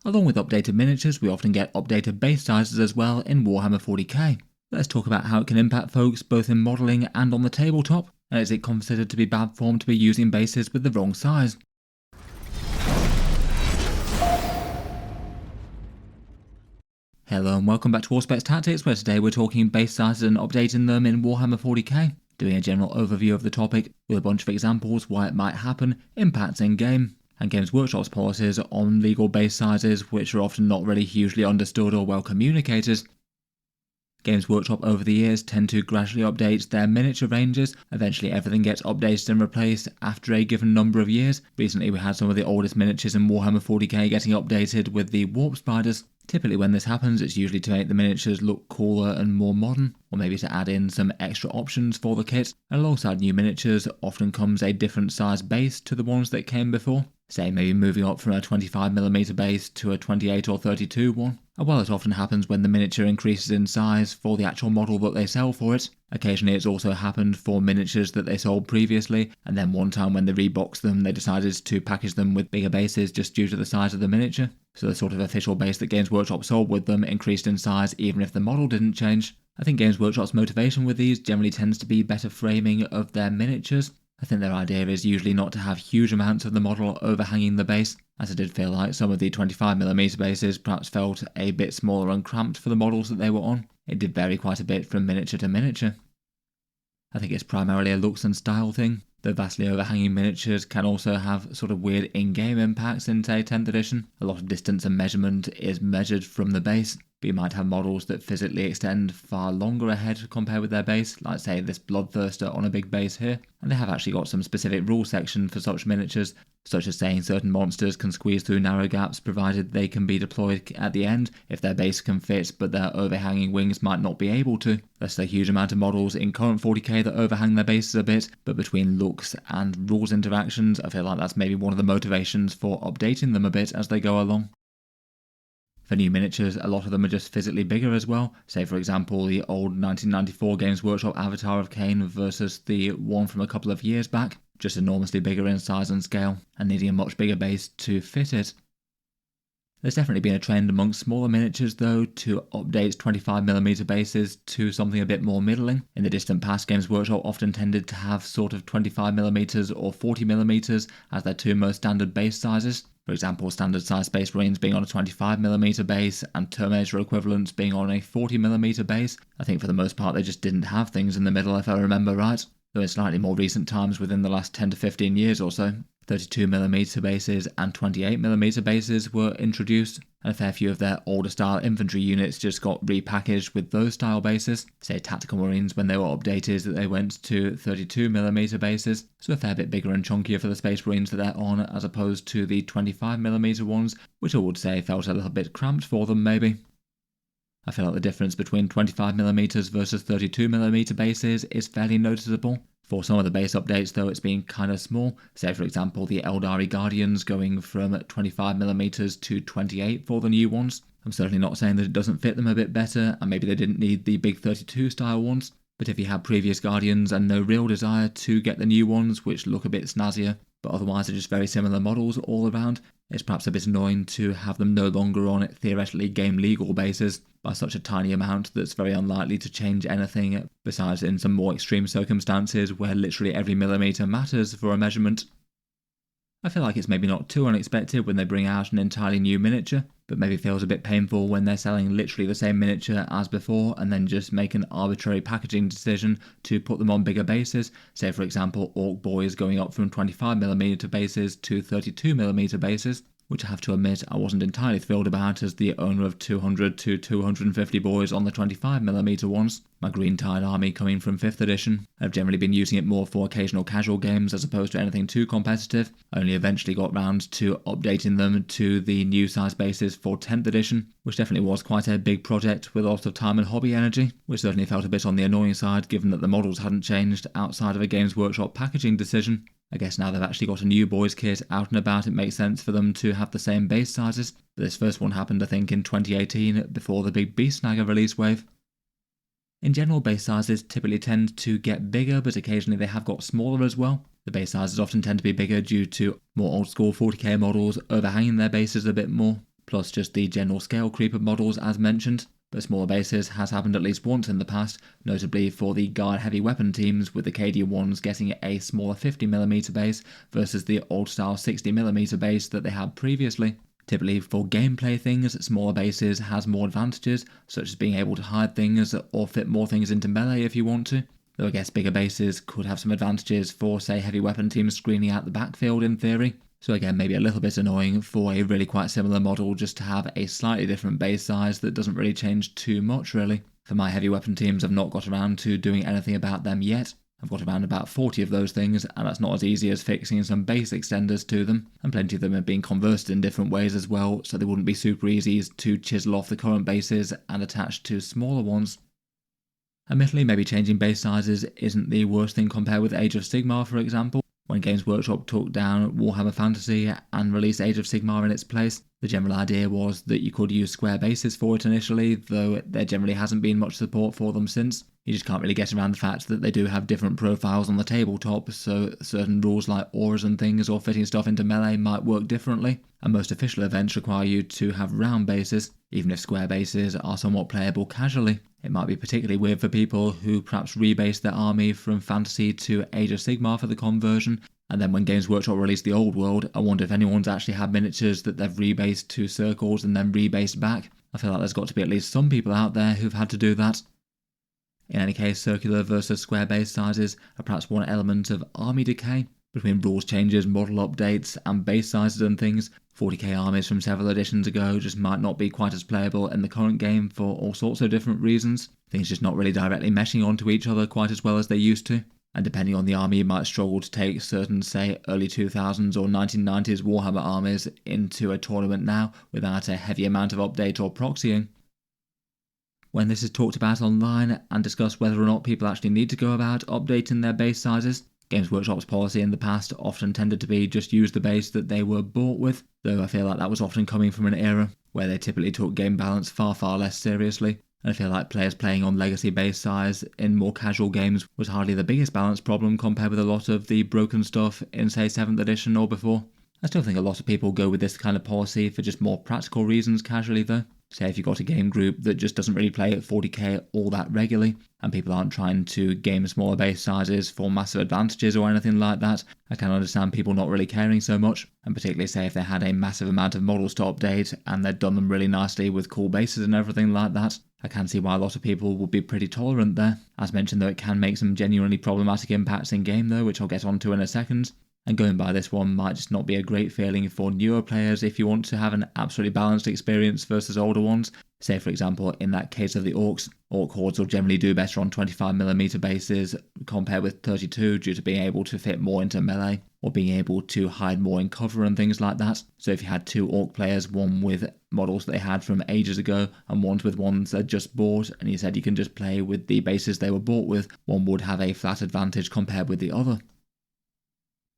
Along with updated miniatures, we often get updated base sizes as well in Warhammer 40K. Let's talk about how it can impact folks both in modelling and on the tabletop, and is it considered to be bad form to be using bases with the wrong size? Hello and welcome back to Auspex Tactics, where today we're talking base sizes and updating them in Warhammer 40k, doing a general overview of the topic with a bunch of examples why it might happen, impacts in game, and Games Workshop's policies on legal base sizes, which are often not really hugely understood or well communicated. Games Workshop over the years tend to gradually update their miniature ranges. Eventually everything gets updated and replaced after a given number of years. Recently we had some of the oldest miniatures in Warhammer 40k getting updated with the warp spiders. Typically when this happens, it's usually to make the miniatures look cooler and more modern, or maybe to add in some extra options for the kit. And alongside new miniatures often comes a different size base to the ones that came before. Say maybe moving up from a 25mm base to a 28 or 32 one. And while it often happens when the miniature increases in size for the actual model that they sell for it, occasionally it's also happened for miniatures that they sold previously, and then one time when they reboxed them they decided to package them with bigger bases just due to the size of the miniature. So the sort of official base that Games Workshop sold with them increased in size even if the model didn't change. I think Games Workshop's motivation with these generally tends to be better framing of their miniatures. I think their idea is usually not to have huge amounts of the model overhanging the base, as I did feel like some of the 25mm bases perhaps felt a bit smaller and cramped for the models that they were on. It did vary quite a bit from miniature to miniature. I think it's primarily a looks and style thing. The vastly overhanging miniatures can also have sort of weird in-game impacts in, say, 10th edition. A lot of distance and measurement is measured from the base, but you might have models that physically extend far longer ahead compared with their base, like say this Bloodthirster on a big base here, and they have actually got some specific rule section for such miniatures, such as saying certain monsters can squeeze through narrow gaps provided they can be deployed at the end if their base can fit but their overhanging wings might not be able to. There's a huge amount of models in current 40k that overhang their bases a bit, but between looks and rules interactions I feel like that's maybe one of the motivations for updating them a bit as they go along. For new miniatures, a lot of them are just physically bigger as well. Say for example the old 1994 Games Workshop Avatar of Kane versus the one from a couple of years back. Just enormously bigger in size and scale, and needing a much bigger base to fit it. There's definitely been a trend amongst smaller miniatures though to update 25mm bases to something a bit more middling. In the distant past, Games Workshop often tended to have sort of 25mm or 40mm as their two most standard base sizes. For example, standard size Space Marines being on a 25mm base and Terminator equivalents being on a 40mm base. I think for the most part they just didn't have things in the middle if I remember right. Though in slightly more recent times within the last 10 to 15 years or so, 32mm bases and 28mm bases were introduced, and a fair few of their older style infantry units just got repackaged with those style bases. Say Tactical Marines, when they were updated, that they went to 32mm bases, so a fair bit bigger and chunkier for the Space Marines that they're on as opposed to the 25mm ones, which I would say felt a little bit cramped for them maybe. I feel like the difference between 25mm versus 32mm bases is fairly noticeable. For some of the base updates though it's been kinda small, say for example the Eldari Guardians going from 25mm to 28 for the new ones. I'm certainly not saying that it doesn't fit them a bit better and maybe they didn't need the big 32 style ones, but if you have previous Guardians and no real desire to get the new ones which look a bit snazzier, but otherwise are just very similar models all around, it's perhaps a bit annoying to have them no longer on theoretically game legal bases by such a tiny amount that's very unlikely to change anything besides in some more extreme circumstances where literally every millimetre matters for a measurement. I feel like it's maybe not too unexpected when they bring out an entirely new miniature, but maybe feels a bit painful when they're selling literally the same miniature as before and then just make an arbitrary packaging decision to put them on bigger bases. Say for example Orc Boys going up from 25mm bases to 32mm bases, which I have to admit I wasn't entirely thrilled about as the owner of 200 to 250 boys on the 25mm ones. My Green Tide army coming from 5th edition. I've generally been using it more for occasional casual games as opposed to anything too competitive. I only eventually got round to updating them to the new size bases for 10th edition, which definitely was quite a big project with lots of time and hobby energy, which certainly felt a bit on the annoying side given that the models hadn't changed outside of a Games Workshop packaging decision. I guess now they've actually got a new boys kit out and about, it makes sense for them to have the same base sizes. But this first one happened I think in 2018 before the big Beast Snagger release wave. In general, base sizes typically tend to get bigger, but occasionally they have got smaller as well. The base sizes often tend to be bigger due to more old school 40k models overhanging their bases a bit more. plus just the general scale creep of models as mentioned. But smaller bases has happened at least once in the past, notably for the guard heavy weapon teams, with the KD1s getting a smaller 50mm base versus the old style 60mm base that they had previously. Typically for gameplay things, smaller bases has more advantages, such as being able to hide things or fit more things into melee if you want to. Though I guess bigger bases could have some advantages for, say, heavy weapon teams screening out the backfield in theory. So again, maybe a little bit annoying for a really quite similar model just to have a slightly different base size that doesn't really change too much really. For my heavy weapon teams, I've not got around to doing anything about them yet. I've got around about 40 of those things, and that's not as easy as fixing some base extenders to them, and plenty of them have been converted in different ways as well, so they wouldn't be super easy to chisel off the current bases and attach to smaller ones. Admittedly, maybe changing base sizes isn't the worst thing compared with Age of Sigmar, for example. When Games Workshop took down Warhammer Fantasy and released Age of Sigmar in its place, the general idea was that you could use square bases for it initially, though there generally hasn't been much support for them since. You just can't really get around the fact that they do have different profiles on the tabletop, so certain rules like auras and things or fitting stuff into melee might work differently, and most official events require you to have round bases, even if square bases are somewhat playable casually. It might be particularly weird for people who perhaps rebased their army from Fantasy to Age of Sigmar for the conversion, and then when Games Workshop released the Old World, I wonder if anyone's actually had miniatures that they've rebased to circles and then rebased back. I feel like there's got to be at least some people out there who've had to do that. In any case, circular versus square base sizes are perhaps one element of army decay. Between rules changes, model updates, and base sizes and things, 40k armies from several editions ago just might not be quite as playable in the current game for all sorts of different reasons. Things just not really directly meshing onto each other quite as well as they used to. And depending on the army, you might struggle to take certain, say, early 2000s or 1990s Warhammer armies into a tournament now without a heavy amount of update or proxying. When this is talked about online and discussed whether or not people actually need to go about updating their base sizes, Games Workshop's policy in the past often tended to be just use the base that they were bought with, though I feel like that was often coming from an era where they typically took game balance far less seriously, and I feel like players playing on legacy base size in more casual games was hardly the biggest balance problem compared with a lot of the broken stuff in, say, 7th edition or before. I still think a lot of people go with this kind of policy for just more practical reasons casually though. Say if you've got a game group that just doesn't really play at 40k all that regularly, and people aren't trying to game smaller base sizes for massive advantages or anything like that, I can understand people not really caring so much, and particularly say if they had a massive amount of models to update and they'd done them really nicely with cool bases and everything like that. I can see why a lot of people would be pretty tolerant there. As mentioned though, it can make some genuinely problematic impacts in game though, which I'll get onto in a second. And going by this one might just not be a great feeling for newer players if you want to have an absolutely balanced experience versus older ones. Say for example, in that case of the Orcs, Orc hordes will generally do better on 25mm bases compared with 32 due to being able to fit more into melee, or being able to hide more in cover and things like that. So if you had two Orc players, one with models they had from ages ago and ones with ones they just bought, and you said you can just play with the bases they were bought with, one would have a flat advantage compared with the other.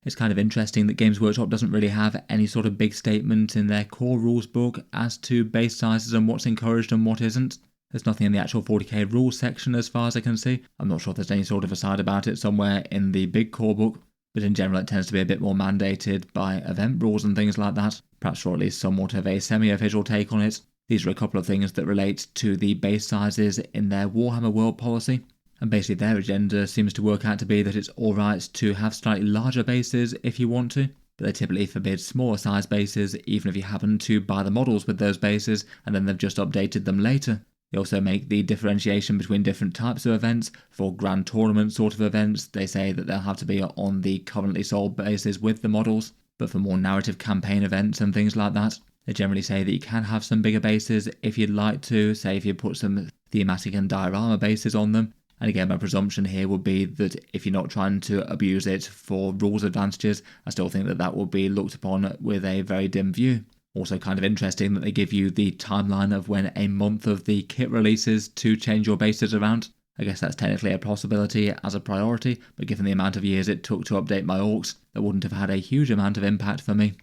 It's kind of interesting that Games Workshop doesn't really have any sort of big statement in their core rules book as to base sizes and what's encouraged and what isn't. There's nothing in the actual 40k rules section as far as I can see. I'm not sure if there's any sort of aside about it somewhere in the big core book, but in general it tends to be a bit more mandated by event rules and things like that, perhaps for at least somewhat of a semi-official take on it. These are a couple of things that relate to the base sizes in their Warhammer World policy. And basically their agenda seems to work out to be that it's alright to have slightly larger bases if you want to, but they typically forbid smaller size bases even if you happen to buy the models with those bases and then they've just updated them later. They also make the differentiation between different types of events. For grand tournament sort of events, they say that they'll have to be on the currently sold bases with the models, but for more narrative campaign events and things like that, they generally say that you can have some bigger bases if you'd like to, say if you put some thematic and diorama bases on them. And again, my presumption here would be that if you're not trying to abuse it for rules advantages, I still think that that will be looked upon with a very dim view. Also kind of interesting that they give you the timeline of when a month of the kit releases to change your bases around. I guess that's technically a possibility as a priority, but given the amount of years it took to update my Orcs, that wouldn't have had a huge amount of impact for me.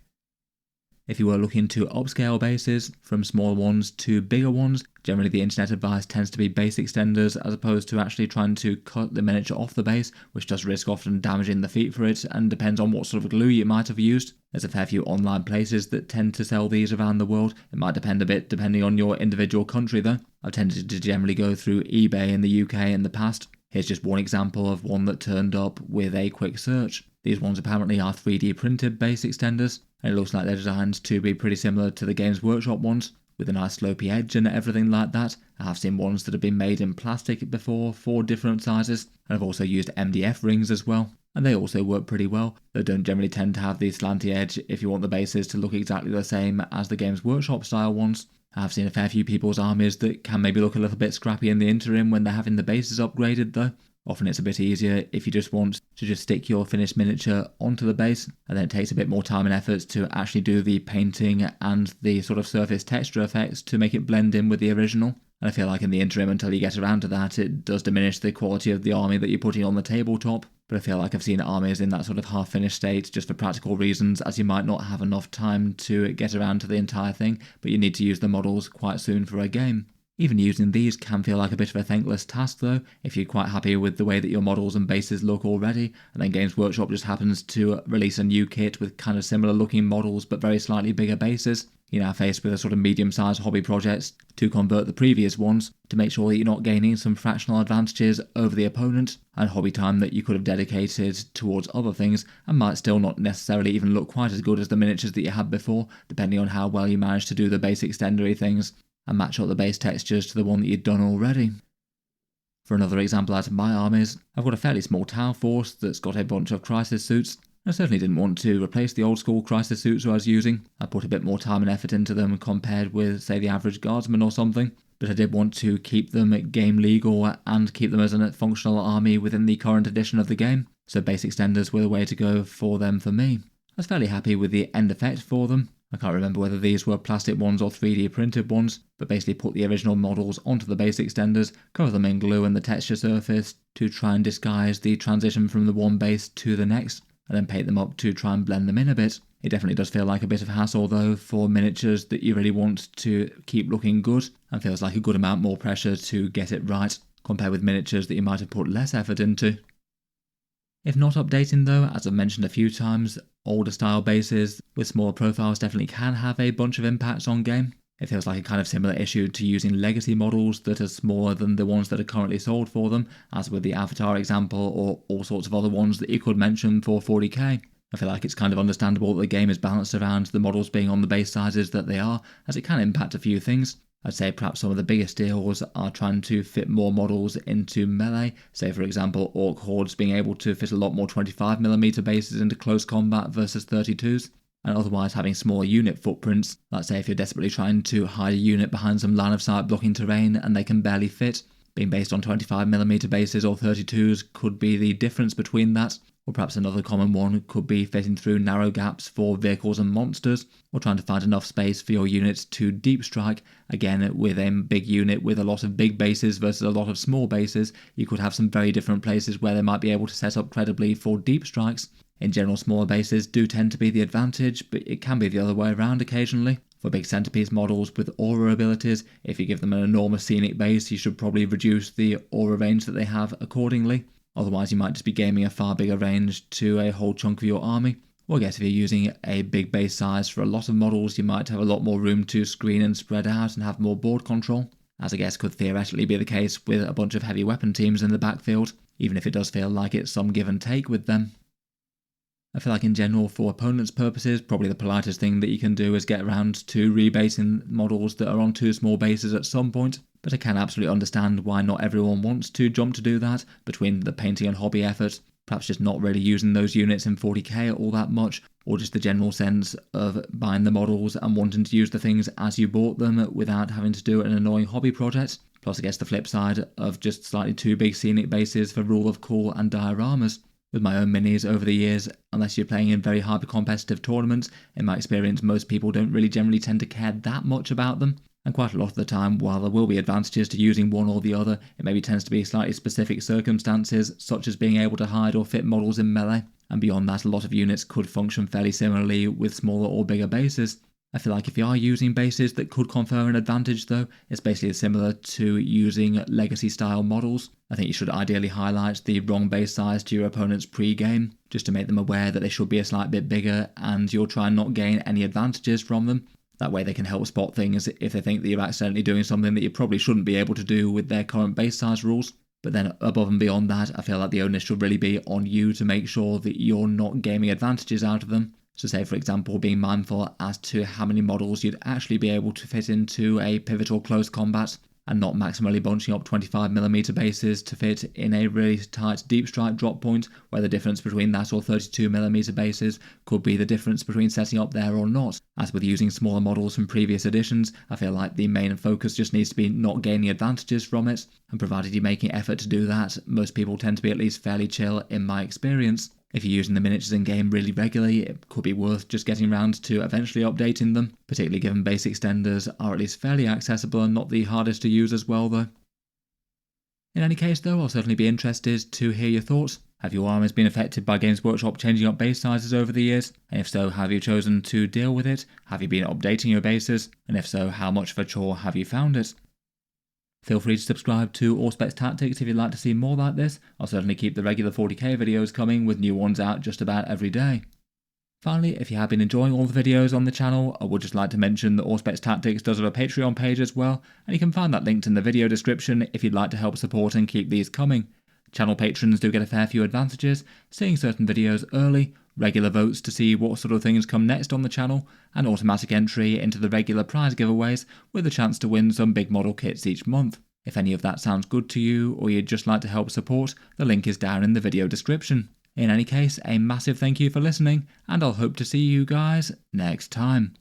If you were looking to upscale bases from smaller ones to bigger ones, generally the internet advice tends to be base extenders as opposed to actually trying to cut the miniature off the base, which does risk often damaging the feet for it and depends on what sort of glue you might have used. There's a fair few online places that tend to sell these around the world. It might depend a bit depending on your individual country though. I've tended to generally go through eBay in the UK in the past. Here's just one example of one that turned up with a quick search. These ones apparently are 3D printed base extenders, and it looks like they're designed to be pretty similar to the Games Workshop ones, with a nice slopey edge and everything like that. I have seen ones that have been made in plastic before for different sizes, and I've also used MDF rings as well, and they also work pretty well. They don't generally tend to have the slanty edge if you want the bases to look exactly the same as the Games Workshop style ones. I've seen a fair few people's armies that can maybe look a little bit scrappy in the interim when they're having the bases upgraded though. Often it's a bit easier if you just want to just stick your finished miniature onto the base, and then it takes a bit more time and effort to actually do the painting and the sort of surface texture effects to make it blend in with the original. And I feel like in the interim, until you get around to that, it does diminish the quality of the army that you're putting on the tabletop. But I feel like I've seen armies in that sort of half-finished state just for practical reasons, as you might not have enough time to get around to the entire thing, but you need to use the models quite soon for a game. Even using these can feel like a bit of a thankless task though, if you're quite happy with the way that your models and bases look already, and then Games Workshop just happens to release a new kit with kind of similar looking models but very slightly bigger bases. You're now faced with a sort of medium-sized hobby project to convert the previous ones, to make sure that you're not gaining some fractional advantages over the opponent, and hobby time that you could have dedicated towards other things, and might still not necessarily even look quite as good as the miniatures that you had before, depending on how well you managed to do the base extendery things and match up the base textures to the one that you'd done already. For another example out of my armies, I've got a fairly small tower force that's got a bunch of crisis suits. I certainly didn't want to replace the old school crisis suits I was using. I put a bit more time and effort into them compared with, say, the average guardsman or something, but I did want to keep them game legal and keep them as a functional army within the current edition of the game, so base extenders were the way to go for them for me. I was fairly happy with the end effect for them. I can't remember whether these were plastic ones or 3D printed ones, but basically put the original models onto the base extenders, cover them in glue and the texture surface to try and disguise the transition from the one base to the next, and then paint them up to try and blend them in a bit. It definitely does feel like a bit of hassle though for miniatures that you really want to keep looking good, and feels like a good amount more pressure to get it right, compared with miniatures that you might have put less effort into. If not updating though, as I've mentioned a few times, older style bases with smaller profiles definitely can have a bunch of impacts on game. It feels like a kind of similar issue to using legacy models that are smaller than the ones that are currently sold for them, as with the Avatar example or all sorts of other ones that you could mention for 40k. I feel like it's kind of understandable that the game is balanced around the models being on the base sizes that they are, as it can impact a few things. I'd say perhaps some of the biggest deals are trying to fit more models into melee, say for example Orc Hordes being able to fit a lot more 25mm bases into close combat versus 32s, and otherwise having smaller unit footprints, like say if you're desperately trying to hide a unit behind some line of sight blocking terrain and they can barely fit, being based on 25mm bases or 32s could be the difference between that. Or perhaps another common one could be fitting through narrow gaps for vehicles and monsters, or trying to find enough space for your units to deep strike. Again, with a big unit with a lot of big bases versus a lot of small bases, you could have some very different places where they might be able to set up credibly for deep strikes. In general, smaller bases do tend to be the advantage, but it can be the other way around occasionally. For big centerpiece models with aura abilities, if you give them an enormous scenic base, you should probably reduce the aura range that they have accordingly. Otherwise you might just be gaming a far bigger range to a whole chunk of your army. Or I guess if you're using a big base size for a lot of models, you might have a lot more room to screen and spread out and have more board control, as I guess could theoretically be the case with a bunch of heavy weapon teams in the backfield, even if it does feel like it's some give and take with them. I feel like in general, for opponents' purposes, probably the politest thing that you can do is get around to rebasing models that are on too small bases at some point, but I can absolutely understand why not everyone wants to jump to do that, between the painting and hobby effort, perhaps just not really using those units in 40k all that much, or just the general sense of buying the models and wanting to use the things as you bought them without having to do an annoying hobby project. Plus I guess the flip side of just slightly too big scenic bases for rule of cool and dioramas. With my own minis over the years, unless you're playing in very hyper-competitive tournaments, in my experience most people don't really generally tend to care that much about them, and quite a lot of the time, while there will be advantages to using one or the other, it maybe tends to be slightly specific circumstances, such as being able to hide or fit models in melee, and beyond that a lot of units could function fairly similarly with smaller or bigger bases. I feel like if you are using bases that could confer an advantage though, it's basically similar to using legacy style models. I think you should ideally highlight the wrong base size to your opponent's pre-game, just to make them aware that they should be a slight bit bigger and you'll try and not gain any advantages from them. That way they can help spot things if they think that you're accidentally doing something that you probably shouldn't be able to do with their current base size rules. But then above and beyond that, I feel like the onus should really be on you to make sure that you're not gaming advantages out of them. So say, for example, being mindful as to how many models you'd actually be able to fit into a pivotal close combat, and not maximally bunching up 25mm bases to fit in a really tight deep strike drop point, where the difference between that or 32mm bases could be the difference between setting up there or not. As with using smaller models from previous editions, I feel like the main focus just needs to be not gaining advantages from it, and provided you're making effort to do that, most people tend to be at least fairly chill in my experience. If you're using the miniatures in game really regularly, it could be worth just getting around to eventually updating them, particularly given base extenders are at least fairly accessible and not the hardest to use as well though. In any case though, I'll certainly be interested to hear your thoughts. Have your armies been affected by Games Workshop changing up base sizes over the years? And if so, have you chosen to deal with it? Have you been updating your bases? And if so, how much of a chore have you found it? Feel free to subscribe to Auspex Tactics if you'd like to see more like this. I'll certainly keep the regular 40k videos coming with new ones out just about every day. Finally, if you have been enjoying all the videos on the channel, I would just like to mention that Auspex Tactics does have a Patreon page as well, and you can find that linked in the video description if you'd like to help support and keep these coming. Channel patrons do get a fair few advantages, seeing certain videos early, regular votes to see what sort of things come next on the channel, and automatic entry into the regular prize giveaways with a chance to win some big model kits each month. If any of that sounds good to you, or you'd just like to help support, the link is down in the video description. In any case, a massive thank you for listening, and I'll hope to see you guys next time.